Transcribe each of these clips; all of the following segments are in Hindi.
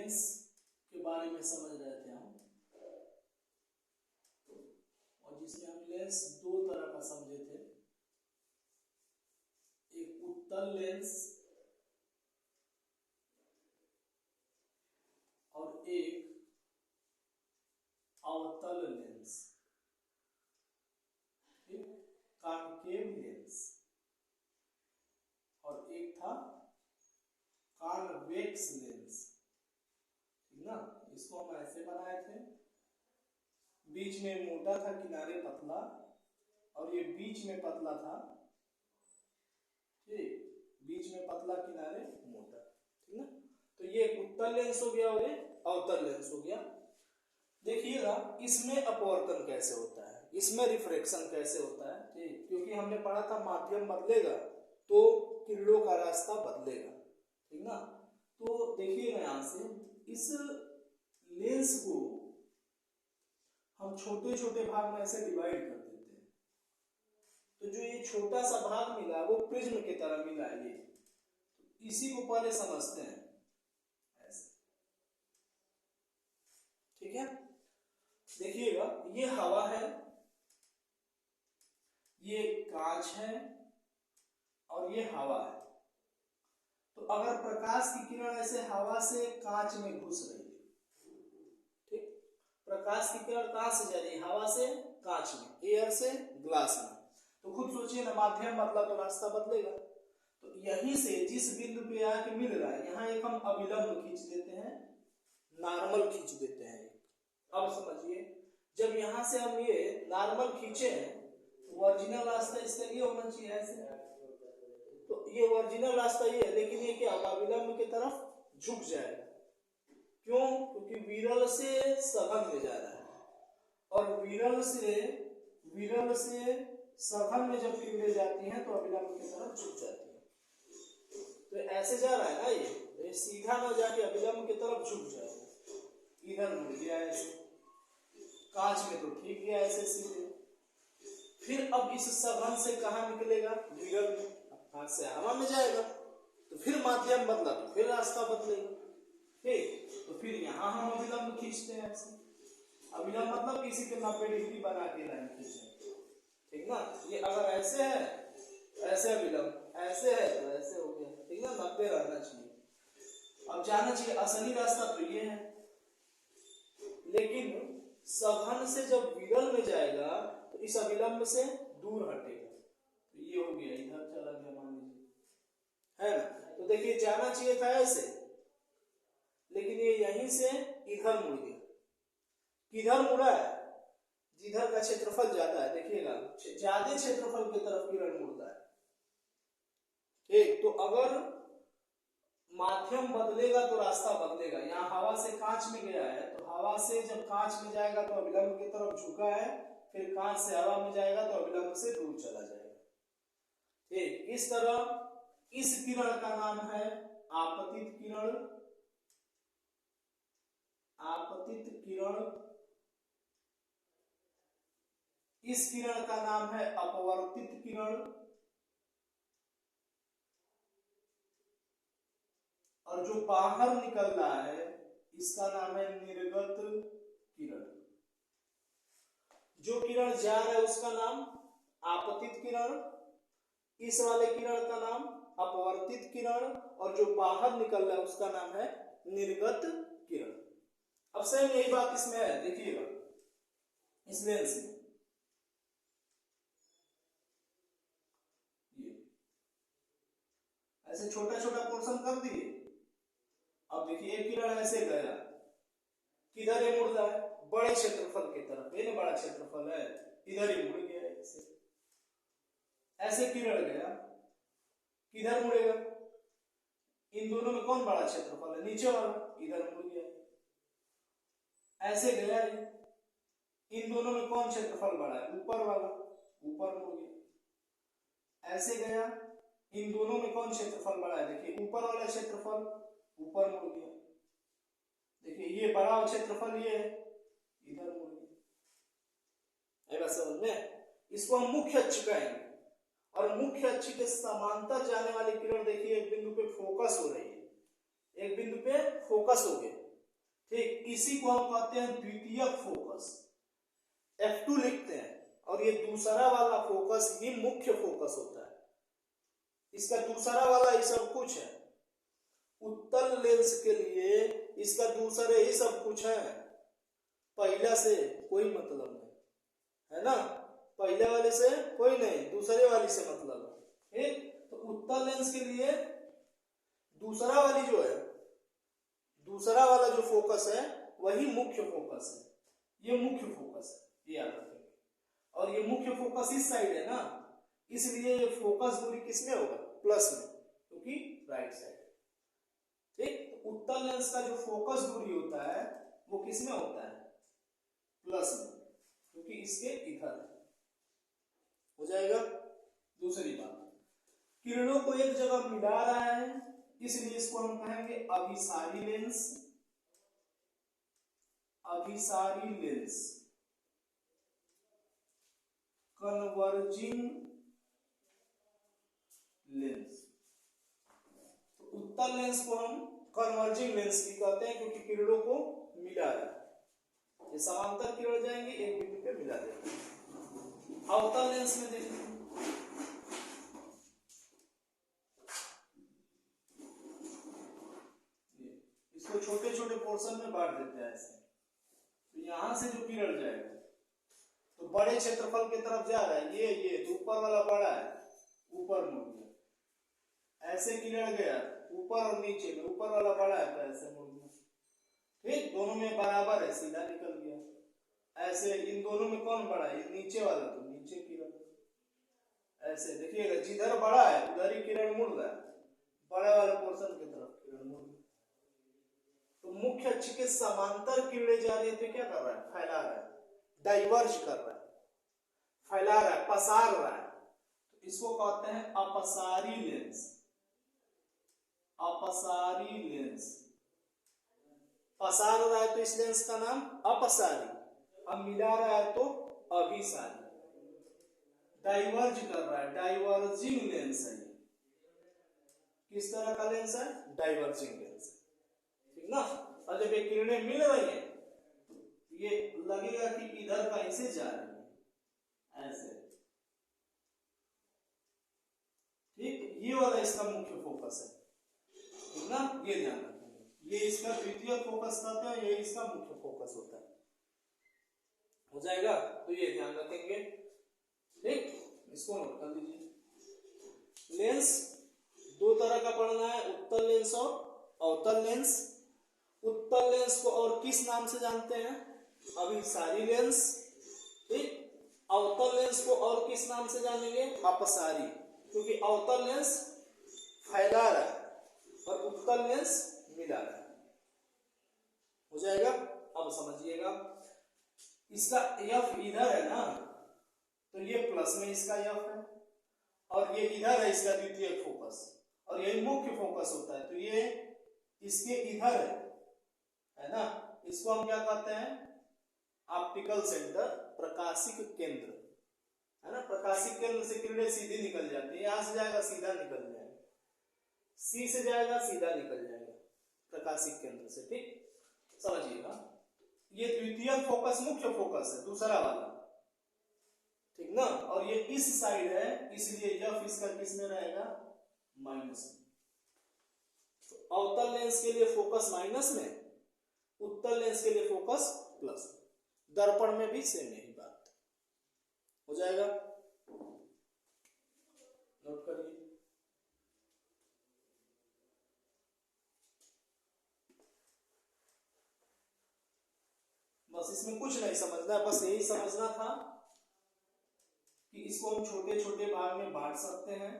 लेंस के बारे में समझ रहे थे हम, और जिसमें हम लेंस दो तरह का समझे थे, एक उत्तल लेंस और एक अवतल लेंस, कॉनकेव लेंस, और एक था कॉन्वेक्स लेंस, ठीक ना। इसको हम ऐसे बनाए थे, बीच में मोटा था, किनारे पतला, और ये बीच में पतला था, ठीक, बीच में पतला, किनारे मोटा, ठीक ना। तो ये उत्तल लेंस हो गया और ये अवतल लेंस हो गया। देखिएगा इसमें अपवर्तन कैसे होता है, इसमें रिफ्रैक्शन कैसे होता है, ठीक, क्योंकि हमने पढ़ा था माध्यम बदलेगा तो किरणों का रास्ता बदलेगा, ठीक ना। तो देखिएगा यहां से इस लेंस को हम छोटे छोटे भाग में ऐसे डिवाइड कर देते हैं, तो जो ये छोटा सा भाग मिला वो प्रिज्म की तरह मिला है, ये इसी को पहले समझते हैं ऐसे, ठीक है। देखिएगा ये हवा है, ये कांच है और ये हवा है। तो अगर प्रकाश की किरण ऐसे हवा से कांच में घुस रही है, ठीक, प्रकाश की किरण कहां से जा रही है, हवा से कांच में, एयर से ग्लास में, तो खुद सोचिए ना, माध्यम बदला तो रास्ता बदलेगा। तो यहीं से जिस बिंदु पे आके मिल रहा है, यहाँ एक हम अभिलंब खींच देते हैं, नॉर्मल खींच देते हैं। अब समझिए, जब यहां से हम ये नॉर्मल खींचे हैं, ओरिजिनल रास्ता इसका ये होना चाहिए ऐसे, तो ये ओरिजिनल रास्ता ये है, लेकिन ये क्या होगा, अभिलंब की तरफ झुक जाएगा। क्यों? क्योंकि विरल से सघन में जा रहा है, और विरल से सघन में जब किरणें जाती हैं तो अभिलंब की तरफ झुक जाती है। तो ऐसे जा रहा है ना, ये सीधा ना जाके अभिलंब की तरफ झुक जाएगा, इधर मुड़ गया ऐसे, कांच में तो ठीक गया ऐसे सीधे। फिर अब इस सघन से कहां निकलेगा, विरल में, हाथ से हवा में जाएगा, तो फिर माध्यम बदला तो फिर रास्ता बदलेगा, ठीक। तो फिर यहां हम अभिलंब खींचते हैं ऐसे, अभिलंब मतलब किसी के 90 डिग्री बना के लाइन खींचें, ठीक ना। ये अगर ऐसे है ऐसे अभिलंब, ऐसे है तो ऐसे हो गया, ठीक ना, 90 रहना चाहिए। अब जाना चाहिए असली रास्ता तो ये है, लेकिन सघन से जब विरल में जाएगा तो इस अभिलंब से दूर हटेगा, तो ये हो गया, इधर चला गया मान लीजिए, है ना। तो देखिए जाना चाहिए था ऐसे, लेकिन ये यहीं से इधर मुड़ गया। किधर मुड़ा है, जिधर का क्षेत्रफल ज्यादा है, देखिएगा ज्यादा क्षेत्रफल की तरफ किरण मुड़ता है, ठीक। तो अगर माध्यम बदलेगा तो रास्ता बदलेगा, यहाँ हवा से कांच में गया है, तो हवा से जब कांच में जाएगा तो अभिलंब की तरफ झुका है, फिर कांच से हवा में जाएगा तो अभिलंब से दूर चला जाएगा, ठीक। इस तरह इस किरण का नाम है आपतित किरण, आपतित किरण। इस किरण का नाम है अपवर्तित किरण, और जो बाहर निकल रहा है इसका नाम है निर्गत किरण। जो किरण जा रहा है उसका नाम आपतित किरण, इस वाले किरण का नाम अपवर्तित किरण, और जो बाहर निकल रहा है उसका नाम है निर्गत किरण। अब सेम यही बात इसमें है, देखिएगा इस लेंस में ये ऐसे छोटा छोटा पोर्शन कर दिए। अब देखिए एक किरण ऐसे गया, किधर ये मुड़ रहा है, बड़े क्षेत्रफल की तरफ, ये ना बड़ा क्षेत्रफल है, इधर ही मुड़ गया ऐसे। ऐसे किरण गया, किधर मुड़ेगा, इन दोनों में कौन बड़ा क्षेत्रफल है, नीचे वाला, इधर मुड़ गया। ऐसे गया ये, इन दोनों में कौन क्षेत्रफल बड़ा है, ऊपर वाला, ऊपर मुड़ गया। ऐसे गया, इन दोनों में कौन क्षेत्रफल बड़ा है, देखिए ऊपर वाला क्षेत्रफल ऊपर मुड़ गया। देखिए ये बड़ा क्षेत्रफल ये है, इधर मुड़ गया। बस समझ में, इसको हम मुख्य अक्ष कहेंगे, और मुख्य अक्ष के समांतर जाने वाली किरण देखिए एक बिंदु पे फोकस हो रही है, एक बिंदु पे फोकस हो गया, ठीक, इसी को हम कहते हैं द्वितीयक फोकस, F2 लिखते हैं। और ये दूसरा वाला फोकस ही मुख्य फोकस होता है। इसका दूसरा वाला ही सब कुछ है। उत्तल लेंस के लिए इसका दूसरे ही सब कुछ है, पहला से कोई मतलब नहीं है ना, पहले वाले से कोई नहीं, दूसरे वाली से मतलब है। ठीक, तो उत्तल लेंस के लिए दूसरा वाली जो है, दूसरा वाला जो फोकस है वही मुख्य फोकस है। ये मुख्य फोकस है, ये याद रखेंगे। और ये मुख्य फोकस इस साइड है ना, इसलिए ये फोकस दूरी किसमें होगा, प्लस में, क्योंकि राइट साइड। ठीक, तो उत्तल लेंस का जो फोकस दूरी होता है वो किसमें होता है, प्लस में, क्योंकि इसके इधर है। हो जाएगा। दूसरी बात, किरणों को एक जगह मिला रहा है, इसलिए इसको हम कहेंगे अभिसारी लेंस। अभिसारी लेंस, कन्वर्जिंग लेंस। तो उत्तल लेंस को हम कन्वर्जिंग लेंस भी कहते हैं, क्योंकि किरणों को मिला रहा है। ये समांतर किरण जाएंगे, एक बिंदु पे मिला देंगे। अवतल लेंस में देखिए, इसको छोटे छोटे पोर्शन में बांट देते हैं ऐसे। तो यहां से जो किरण जाएगा तो बड़े क्षेत्रफल की तरफ जा रहा है, ये तो ऊपर वाला बड़ा है, ऊपर मुड़ गया। ऐसे किरण गया ऊपर और नीचे में, ऊपर वाला बड़ा है तो ऐसे मुड़ गया। ठीक, दोनों में बराबर है, सीधा निकल गया। ऐसे इन दोनों में कौन बड़ा है, नीचे वाला, तो नीचे किरण। ऐसे देखिएगा, जिधर बड़ा है उधर ही किरण मुड़ रहा है, बड़े वाले पोर्शन की तरफ किरण मुड़ रहा है। तो मुख्य अक्ष के समांतर किरणें जा रही है तो क्या कर रहा है, फैला रहा है, डाइवर्ज कर रहा है, फैला रहा है, पसार रहा है। तो इसको कहते हैं अपसारी लेंस। अपसारी लेंस, पसार रहा है तो इस लेंस का नाम अपसारी, अब मिला रहा है तो अभिसारी। डाइवर्ज कर रहा है, डाइवर्जिंग लेंस है। किस तरह का लेंस है, डाइवर्जिंग लेंस, ठीक ना। और जब ये किरणें मिल रही हैं ये लगेगा कि इधर कहीं से जा रही है, ऐसे। ठीक, ये वाला इसका मुख्य फोकस है, ठीक ना, ये ध्यान रखेंगे। ये इसका द्वितीय फोकस कहते हैं, ये इसका मुख्य फोकस होता है। हो जाएगा, तो ये ध्यान रखेंगे। ठीक, इसको नोट कर लीजिए। लेंस दो तरह का पढ़ना है, उत्तल लेंस और अवतल लेंस। उत्तल लेंस को और किस नाम से जानते हैं, अभिसारी लेंस। ठीक, अवतल लेंस को और किस नाम से जानेंगे, अपसारी, क्योंकि अवतल लेंस फैला रहा है और उत्तल लेंस मिला रहा है। हो जाएगा। अब समझिएगा, इसका F इधर है ना, तो ये प्लस में इसका F है, और ये इधर है इसका द्वितीय फोकस, और यही मुख्य फोकस होता है, तो ये इसके इधर है ना। इसको हम क्या कहते हैं, ऑप्टिकल सेंटर, प्रकाशिक केंद्र, है ना। प्रकाशिक केंद्र से किरणें सीधी निकल जाती है, यहां से जाएगा सीधा निकल जाएगा, C से जाएगा सीधा निकल जाएगा प्रकाशिक केंद्र से। ठीक, समझिएगा। ये द्वितीय फोकस मुख्य फोकस है, दूसरा वाला, ठीक ना। और ये इस साइड है, इसलिए F इसका किस में रहेगा, माइनस में। तो अवतल लेंस के लिए फोकस माइनस में, उत्तल लेंस के लिए फोकस प्लस। दर्पण में भी सेम यही बात। हो जाएगा, नोट करिए। बस इसमें कुछ नहीं समझना, बस यही समझना था कि इसको हम छोटे छोटे भाग में बांट सकते हैं।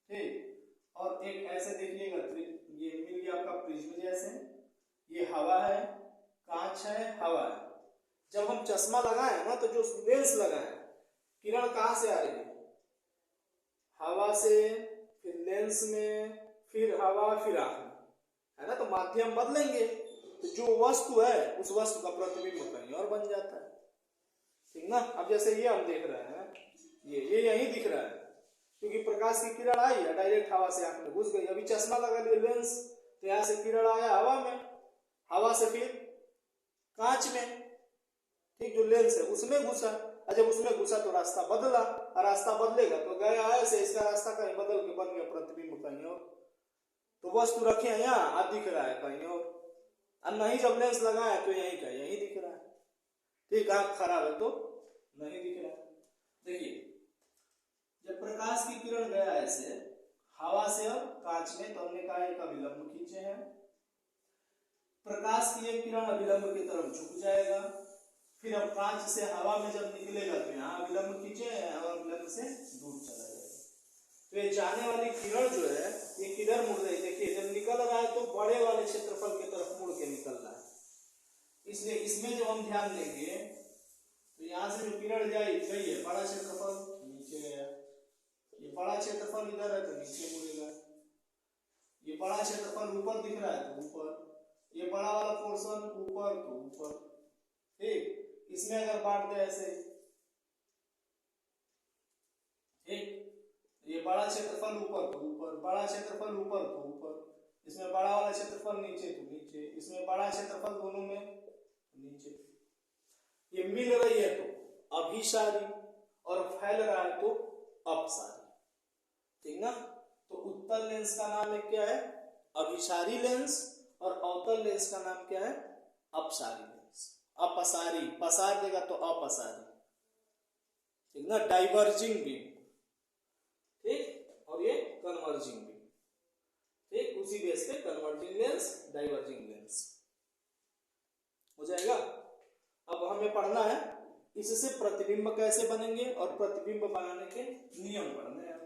ठीक, और एक ऐसे देखिएगा, ये मिल गया आपका प्रिज्म जैसे, ये हवा है, कांच है, हवा है। जब हम चश्मा लगाए ना, तो जो लेंस लगाए, किरण कहां से आ रही है, हवा से, फिर लेंस में, फिर हवा, फिर आंख में, है ना। तो माध्यम बदलेंगे तो जो वस्तु है उस वस्तु का प्रतिबिंब कहीं और बन जाता है, ठीक ना। अब जैसे ये हम देख रहे हैं, ये यही दिख रहा है, क्योंकि प्रकाश की किरण आई है, डायरेक्ट हवा से आंख में घुस गई। अभी चश्मा लगा लिया लेंस, तो यहाँ से किरण आया हवा में, हवा से फिर कांच में, ठीक, जो लेंस है उसमें घुसा, और जब उसमें घुसा तो रास्ता बदला, और रास्ता बदलेगा तो गया ऐसे, इसका रास्ता कहीं बदल के बन गया प्रतिबिंब कहीं और, तो वस्तु रखे हैं यहाँ और दिख रहा है कहीं और नहीं जब लेंस लगाया तो यहीं का यहीं दिख रहा है, ठीक, आंख खराब है तो नहीं दिख रहा है। देखिए जब प्रकाश की किरण गया ऐसे हवा से और कांच में, तो हमने कहा एक अभिलंब खींचे हैं, प्रकाश की एक किरण अभिलंब की तरफ झुक जाएगा, फिर अब कांच से हवा में जब निकलेगा तो यहाँ अभिलंब खींचे और अभिलंब से दूर चला जाएगा। तो ये जाने वाली किरण जो है ये किधर मुड़ रही है, देखिए जब निकल रहा है तो बड़े वाले क्षेत्रफल की तरफ मुड़ के निकल रहा है, इसलिए इसमें जब हम ध्यान देंगे तो यहाँ से जो किरण गई है बड़ा क्षेत्रफल नीचे गया, ये बड़ा क्षेत्रफल इधर है तो नीचे मुड़ेगा, ये बड़ा क्षेत्रफल ऊपर दिख रहा है तो ऊपर, ये बड़ा वाला पोर्शन ऊपर तो ऊपर, ठीक, इसमें अगर बांट दे ऐसे, ठीक, ये बड़ा क्षेत्रफल ऊपर तो ऊपर, बड़ा क्षेत्रफल ऊपर तो ऊपर, इसमें बड़ा वाला क्षेत्रफल नीचे तो नीचे, इसमें बड़ा क्षेत्रफल दोनों में नीचे, ये मिल रही है तो अभिसारी और फैल रहा है तो अपसारी, ठीक ना। तो उत्तल लेंस का नाम क्या है, अभिसारी लेंस, और अवतल लेंस का नाम क्या है, अपसारी लेंस। अपसारी पसार देगा तो अपसारी, ठीक ना, डाइवर्जिंग बीम, ठीक, और ये कन्वर्जिंग बीम, ठीक, उसी बेस पे कन्वर्जिंग लेंस डाइवर्जिंग लेंस हो जाएगा। अब हमें पढ़ना है इससे प्रतिबिंब कैसे बनेंगे और प्रतिबिंब बनाने के नियम पढ़ने हैं।